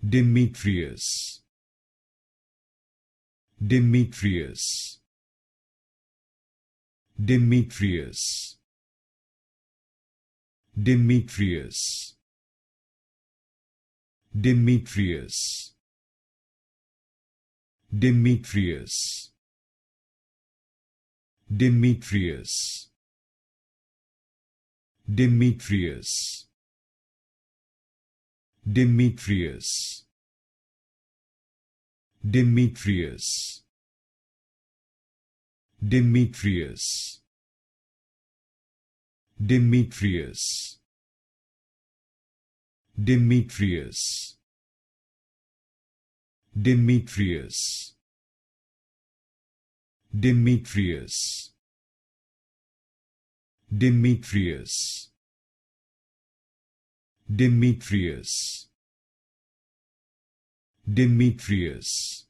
Demetrias, Demetrias, Demetrias, Demetrias, Demetrias, Demetrias, Demetrias, Demetrias, Demetrias, Demetrias, Demetrias, Demetrias, Demetrias, Demetrias, Demetrias, Demetrias, Demetrias, Demetrias,